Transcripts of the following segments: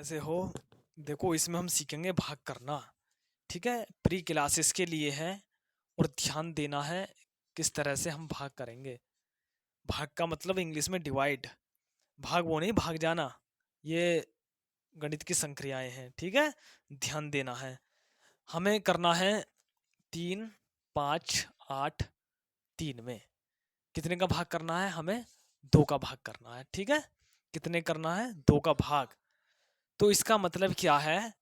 कैसे हो? देखो, इसमें हम सीखेंगे भाग करना। ठीक है, प्री क्लासेस के लिए है और ध्यान देना है किस तरह से हम भाग करेंगे। भाग का मतलब इंग्लिश में डिवाइड। भाग वो नहीं, भाग जाना, ये गणित की संक्रियाएं हैं। ठीक है, ध्यान देना है। हमें करना है 3, 5, 8, 3 में। कितने का भाग करना है? हमें 2 का भाग करना है। ठीक है, कितने करना है? 2 का भाग। तो इसका मतलब क्या है?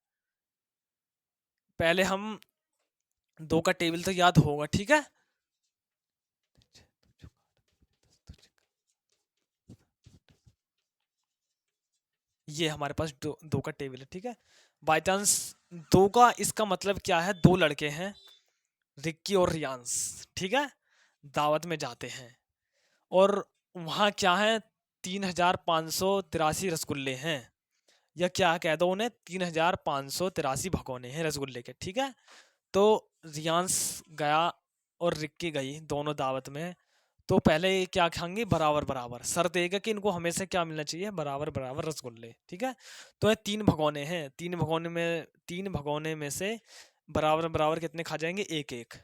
पहले हम 2 का टेबल तो याद होगा। ठीक है, ये हमारे पास दो का टेबल है। ठीक है, बाई चांस 2 का, इसका मतलब क्या है? 2 लड़के हैं, रिक्की और रियांश। ठीक है, दावत में जाते हैं और वहाँ क्या है? 3583 रसगुल्ले हैं, या क्या कह दो उन्हें, 3583 भगोने हैं रसगुल्ले के। ठीक है, तो रियांश गया और रिक्की गई, दोनों दावत में। तो पहले ये क्या खाएंगे? बराबर बराबर। सर देगा कि इनको हमेशा क्या मिलना चाहिए? बराबर बराबर रसगुल्ले। ठीक है, तो ये 3 भगोने हैं, 3 भगोने में से बराबर बराबर कितने खा जाएंगे? एक एक।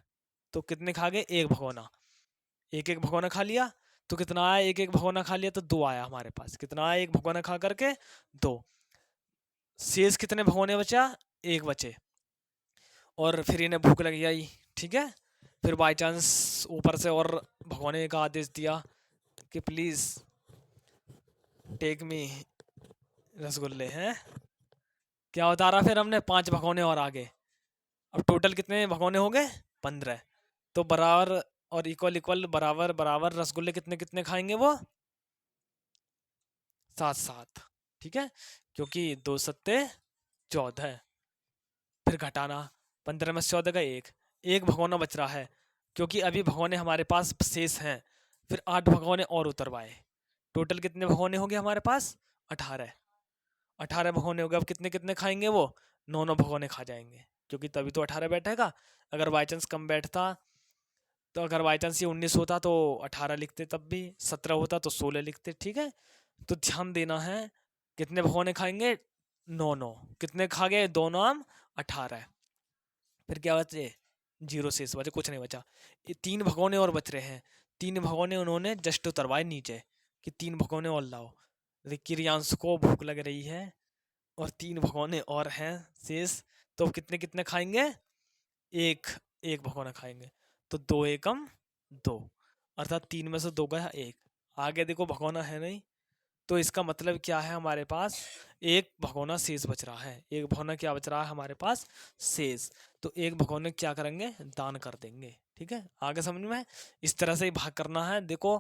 तो कितने खा गए? एक भगोना। एक एक भगोना खा लिया तो कितना आया? एक एक भगोना खा लिया तो 2 आया हमारे पास। कितना आया? एक भगोना खा करके 2। शेष कितने भगोने बचा? एक बचे। और फिर इन्हें भूख लग गई। ठीक है, फिर बाई चांस ऊपर से और भगोने का आदेश दिया कि प्लीज टेक मी रसगुल्ले हैं। क्या उतारा फिर हमने? 5 भगोने और आगे। अब टोटल कितने भगोने हो गए? 15। तो बराबर और इक्वल इक्वल, बराबर बराबर रसगुल्ले कितने कितने खाएंगे वो? 7 7। ठीक है, क्योंकि 2 सत्ते 14। फिर घटाना, 15 में से 14 का एक भगोना बच रहा है, क्योंकि अभी भगोने हमारे पास शेष हैं। फिर 8 भगोने और उतरवाए। टोटल कितने भगोने हो गए हमारे पास? 18। 18 भगोने हो गए। अब कितने कितने खाएंगे वो? 9 9 भगोने खा जाएंगे, क्योंकि तभी तो 18 बैठेगा। अगर बाई चांस कम बैठता, तो अगर बाई चांस ये 19 होता तो 18 लिखते, तब भी 17 होता तो 16 लिखते। ठीक है, तो ध्यान देना है। कितने भगोने खाएंगे? 9 9। कितने खा गए? 2 9 18। फिर क्या बचे? 0 शेष बचे, कुछ नहीं बचा। ये 3 भगोने और बच रहे हैं। 3 भगोने उन्होंने जस्ट उतरवाए नीचे कि 3 भगोने और लाओ। रिक्की रियांश को भूख लग रही है और 3 भगोने और हैं शेष। तो कितने कितने खाएंगे? एक एक भगोना खाएंगे। तो 2 एकम 2, अर्थात 3 में से 2 गया 1। आगे देखो भगोना है नहीं, तो इसका मतलब क्या है? हमारे पास एक भगोना शेष बच रहा है। एक भगोना क्या बच रहा है हमारे पास? शेष। तो एक भगोने क्या करेंगे? दान कर देंगे। ठीक है, आगे समझ में? इस तरह से ही भाग करना है। देखो,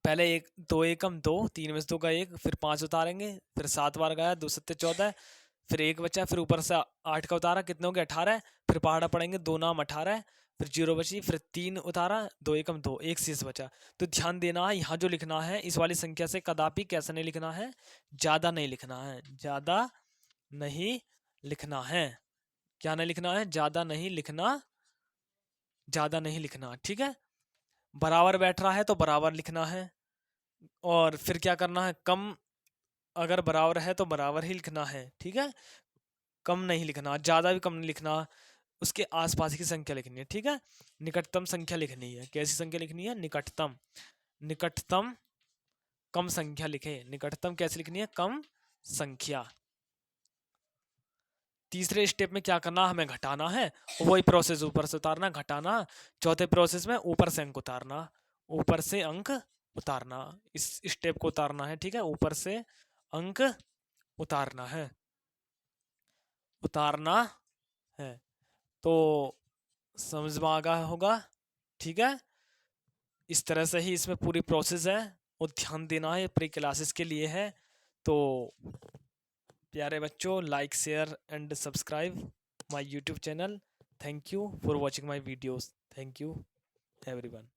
पहले 2 एकम 2, 3 में से 2 का 1, फिर 5 उतारेंगे, फिर 7 बार गया, 2 सत्ते 14, फिर 1 बचा, फिर ऊपर से 8 का उतारा, कितने हो गए? 18। फिर पहाड़ा पड़ेंगे, 2 नाम 18, फिर 0 बची, फिर 3 उतारा, 2 एकम 2, एक शेष बचा। तो ध्यान देना है, यहाँ जो लिखना है इस वाली संख्या से कदापि कैसे नहीं लिखना है? ज़्यादा नहीं लिखना है। ज़्यादा नहीं लिखना है। क्या नहीं लिखना है? ज़्यादा नहीं लिखना। ज़्यादा नहीं लिखना। ठीक है, बराबर बैठ रहा है तो बराबर लिखना है। और फिर क्या करना है? कम, अगर बराबर है तो बराबर ही लिखना है। ठीक है, कम नहीं लिखना, ज़्यादा भी कम नहीं लिखना। उसके आसपास की संख्या लिखनी है। ठीक है, निकटतम संख्या लिखनी है। कैसी संख्या लिखनी है? निकटतम। निकटतम कम संख्या लिखे। निकटतम कैसे लिखनी है? कम संख्या। तीसरे स्टेप में क्या करना? हमें घटाना है। वही प्रोसेस, ऊपर से उतारना, घटाना। चौथे प्रोसेस में ऊपर से अंक उतारना। ऊपर से अंक उतारना, इस स्टेप को उतारना है। ठीक है, ऊपर से अंक उतारना है। उतारना है, तो समझ में आ गया होगा। ठीक है, इस तरह से ही इसमें पूरी प्रोसेस है और ध्यान देना है, प्री क्लासेस के लिए है। तो प्यारे बच्चों, like share and subscribe my YouTube channel. Thank you for watching my videos. Thank you everyone.